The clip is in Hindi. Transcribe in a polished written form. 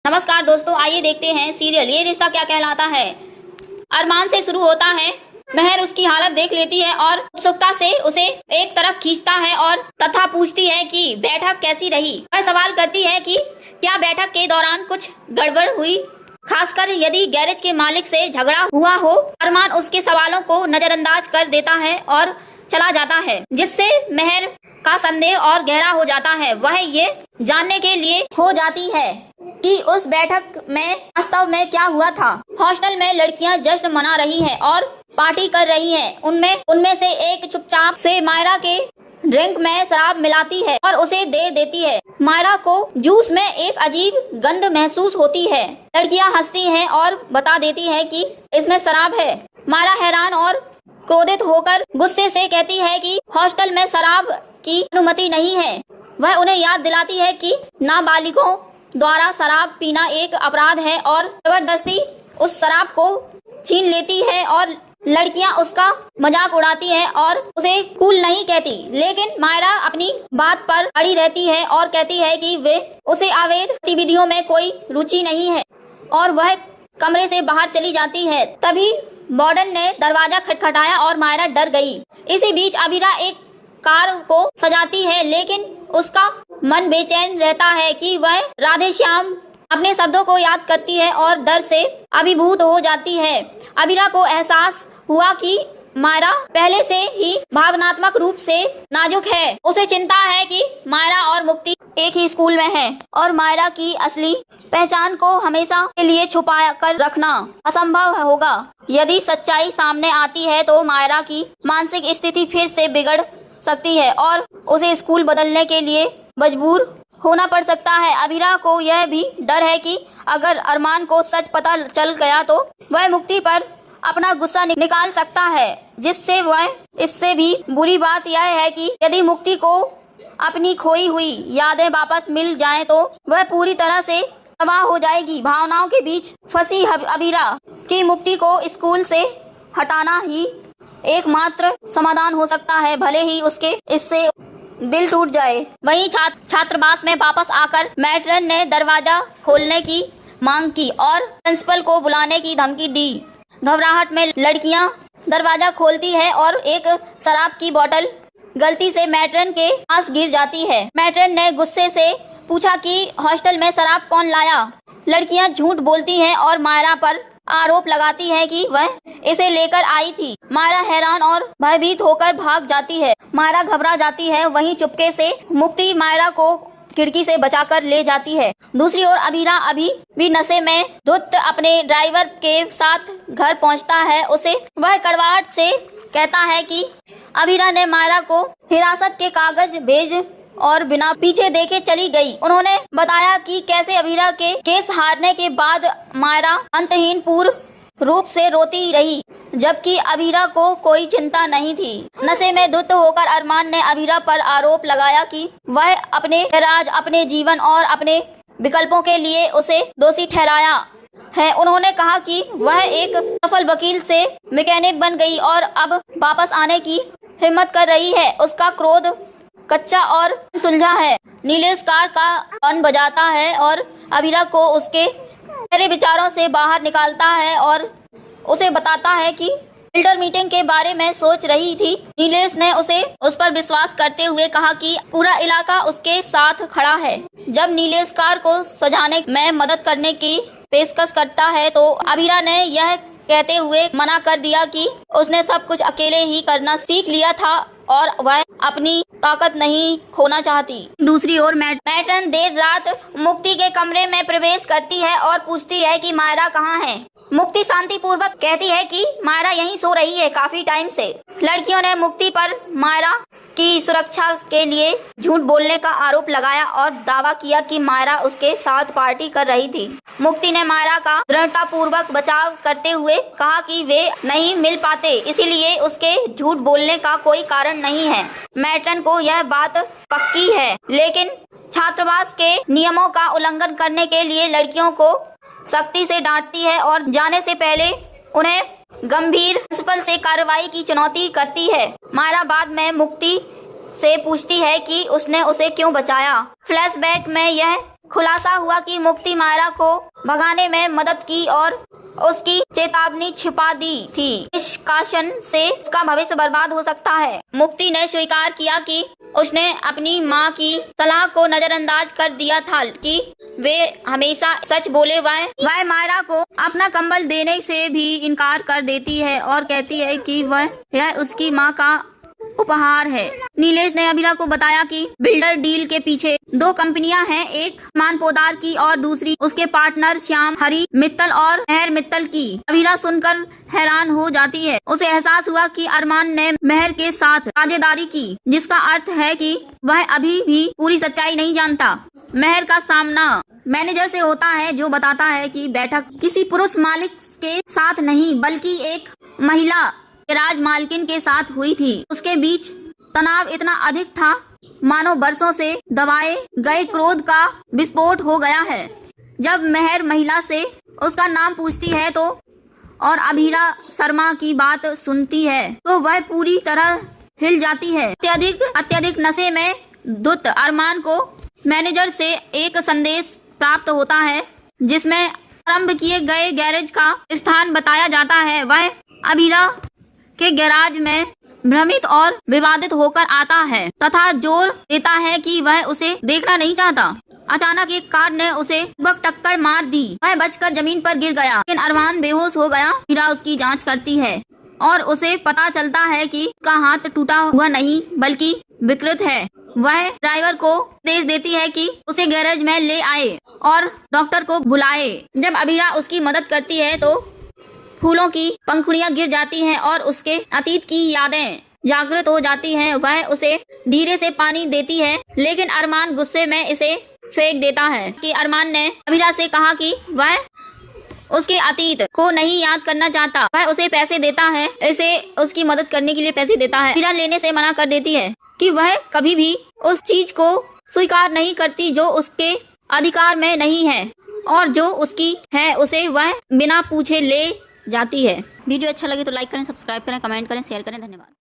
नमस्कार दोस्तों, आइए देखते हैं सीरियल ये रिश्ता क्या कहलाता है। अरमान से शुरू होता है। महर उसकी हालत देख लेती है और उत्सुकता से उसे एक तरफ खींचता है और तथा पूछती है कि बैठक कैसी रही। वह सवाल करती है कि क्या बैठक के दौरान कुछ गड़बड़ हुई, खासकर यदि गैरेज के मालिक से झगड़ा हुआ हो। अरमान उसके सवालों को नजरअंदाज कर देता है और चला जाता है, जिससे महर का संदेह और गहरा हो जाता है। वह ये जानने के लिए हो जाती है कि उस बैठक में वास्तव में क्या हुआ था। हॉस्टल में लड़कियां जश्न मना रही हैं और पार्टी कर रही हैं। उनमें से एक चुपचाप से मायरा के ड्रिंक में शराब मिलाती है और उसे दे देती है। मायरा को जूस में एक अजीब गंध महसूस होती है। लड़कियां हंसती हैं और बता देती है कि इसमें शराब है। मायरा हैरान और क्रोधित होकर गुस्से से कहती है कि हॉस्टल में शराब की अनुमति नहीं है। वह उन्हें याद दिलाती है कि नाबालिगों द्वारा शराब पीना एक अपराध है और जबरदस्ती उस शराब को छीन लेती है और लड़कियां उसका मजाक उड़ाती हैं और उसे कूल नहीं कहती। लेकिन मायरा अपनी बात पर अड़ी रहती है और कहती है कि वे उसे अवैध गतिविधियों में कोई रुचि नहीं है और वह कमरे से बाहर चली जाती है। तभी वार्डन ने दरवाजा खटखटाया और मायरा डर गई। इसी बीच अभिरा एक कार को सजाती है, लेकिन उसका मन बेचैन रहता है कि वह राधे श्याम अपने शब्दों को याद करती है और डर से अभिभूत हो जाती है। अभिरा को एहसास हुआ कि मायरा पहले से ही भावनात्मक रूप से नाजुक है। उसे चिंता है कि मायरा और मुक्ति एक ही स्कूल में है और मायरा की असली पहचान को हमेशा के लिए छुपा कर रखना असंभव होगा। यदि सच्चाई सामने आती है तो मायरा की मानसिक स्थिति फिर से बिगड़ सकती है और उसे स्कूल बदलने के लिए मजबूर होना पड़ सकता है। अभिरा को यह भी डर है कि अगर अरमान को सच पता चल गया तो वह मुक्ति पर अपना गुस्सा निकाल सकता है, जिससे वह इससे भी बुरी बात यह है कि यदि मुक्ति को अपनी खोई हुई यादें वापस मिल जाएं तो वह पूरी तरह से तबाह हो जाएगी। भावनाओं के बीच फंसी अभिरा की मुक्ति को स्कूल से हटाना ही एकमात्र समाधान हो सकता है, भले ही उसके इससे दिल टूट जाए। वहीं छात्रावास में वापस आकर मैट्रन ने दरवाजा खोलने की मांग की और प्रिंसिपल को बुलाने की धमकी दी। घबराहट में लड़कियां दरवाजा खोलती है और एक शराब की बोतल गलती से मैट्रन के पास गिर जाती है। मैट्रन ने गुस्से से पूछा कि हॉस्टल में शराब कौन लाया। लड़कियां झूठ बोलती हैं और मायरा पर आरोप लगाती है कि वह इसे लेकर आई थी। मायरा हैरान और भयभीत होकर भाग जाती है। मायरा घबरा जाती है। वहीं चुपके से मुक्ति मायरा को खिड़की से बचाकर ले जाती है। दूसरी ओर अभिरा अभी भी नशे में धुत अपने ड्राइवर के साथ घर पहुंचता है। उसे वह कड़वाहट से कहता है कि अभिरा ने मायरा को हिरासत के कागज भेज और बिना पीछे देखे चली गई। उन्होंने बताया कि कैसे अभिरा के केस हारने के बाद मायरा अंतहीन पूर्ण रूप से रोती रही, जबकि अभिरा को कोई चिंता नहीं थी। नशे में धुत होकर अरमान ने अभिरा पर आरोप लगाया कि वह अपने राज, अपने जीवन और अपने विकल्पों के लिए उसे दोषी ठहराया है। उन्होंने कहा कि वह एक सफल वकील से मैकेनिक बन गई और अब वापस आने की हिम्मत कर रही है। उसका क्रोध कच्चा और सुलझा है। नीलेश कार का हॉर्न बजाता है और अभिरा को उसके गहरे विचारों से बाहर निकालता है और उसे बताता है कि फिल्टर मीटिंग के बारे में सोच रही थी। नीलेश ने उस पर विश्वास करते हुए कहा कि पूरा इलाका उसके साथ खड़ा है। जब नीलेश कार को सजाने में मदद करने की पेशकश करता है तो अभिरा ने यह कहते हुए मना कर दिया कि उसने सब कुछ अकेले ही करना सीख लिया था और वह अपनी ताकत नहीं खोना चाहती। दूसरी ओर मैट्रन देर रात मुक्ति के कमरे में प्रवेश करती है और पूछती है कि मायरा कहाँ है। मुक्ति शांतिपूर्वक कहती है कि मायरा यहीं सो रही है काफी टाइम से। लड़कियों ने मुक्ति पर मायरा की सुरक्षा के लिए झूठ बोलने का आरोप लगाया और दावा किया कि मायरा उसके साथ पार्टी कर रही थी। मुक्ति ने मायरा का दृढ़तापूर्वक बचाव करते हुए कहा कि वे नहीं मिल पाते, इसीलिए उसके झूठ बोलने का कोई कारण नहीं है। मैट्रन को यह बात पक्की है, लेकिन छात्रावास के नियमों का उल्लंघन करने के लिए लड़कियों को सख्ती से डांटती है और जाने से पहले उन्हें गंभीर प्रिंसिपल से कार्रवाई की चुनौती करती है। मायरा बाद में मुक्ति से पूछती है कि उसने उसे क्यों बचाया। फ्लैशबैक में यह खुलासा हुआ कि मुक्ति मायरा को भगाने में मदद की और उसकी चेतावनी छिपा दी थी। निष्कासन से उसका भविष्य बर्बाद हो सकता है। मुक्ति ने स्वीकार किया कि उसने अपनी मां की सलाह को नजरअंदाज कर दिया था कि वे हमेशा सच बोले। वह मायरा को अपना कंबल देने से भी इनकार कर देती है और कहती है कि यह उसकी मां का उपहार है। नीलेश ने अभिरा को बताया कि बिल्डर डील के पीछे 2 कंपनियां हैं, एक मान पोदार की और दूसरी उसके पार्टनर श्याम हरी मित्तल और मेहर मित्तल की। अभिरा सुनकर हैरान हो जाती है। उसे एहसास हुआ कि अरमान ने मेहर के साथ साझेदारी की, जिसका अर्थ है कि वह अभी भी पूरी सच्चाई नहीं जानता। मेहर का सामना मैनेजर से होता है, जो बताता है कि बैठक किसी पुरुष मालिक के साथ नहीं बल्कि एक महिला राज मालकिन के साथ हुई थी। उसके बीच तनाव इतना अधिक था मानो बरसों से दबाए गए क्रोध का विस्फोट हो गया है। जब मेहर महिला से उसका नाम पूछती है तो और अभिरा शर्मा की बात सुनती है तो वह पूरी तरह हिल जाती है। अत्यधिक नशे में धुत अरमान को मैनेजर से एक संदेश प्राप्त होता है, जिसमें आरंभ किए गए गैरेज का स्थान बताया जाता है। वह अभिरा के गैराज में भ्रमित और विवादित होकर आता है तथा जोर देता है कि वह उसे देखना नहीं चाहता। अचानक एक कार ने उसे टक्कर मार दी। वह बचकर जमीन पर गिर गया, लेकिन अरमान बेहोश हो गया। हीरा उसकी जांच करती है और उसे पता चलता है कि उसका हाथ टूटा हुआ नहीं बल्कि विकृत है। वह ड्राइवर को आदेश देती है कि उसे गैरेज में ले आए और डॉक्टर को बुलाए। जब अभिरा उसकी मदद करती है तो फूलों की पंखुड़ियां गिर जाती हैं और उसके अतीत की यादें जागृत हो जाती हैं। वह उसे धीरे से पानी देती है, लेकिन अरमान गुस्से में इसे फेंक देता है कि अरमान ने अभिरा से कहा कि वह उसके अतीत को नहीं याद करना चाहता। वह उसे पैसे देता है, इसे उसकी मदद करने के लिए पैसे देता है। अभिरा लेने से मना कर देती है कि वह कभी भी उस चीज को स्वीकार नहीं करती जो उसके अधिकार में नहीं है और जो उसकी है उसे वह बिना पूछे ले जाती है। वीडियो अच्छा लगे तो लाइक करें, सब्सक्राइब करें, कमेंट करें, शेयर करें। धन्यवाद।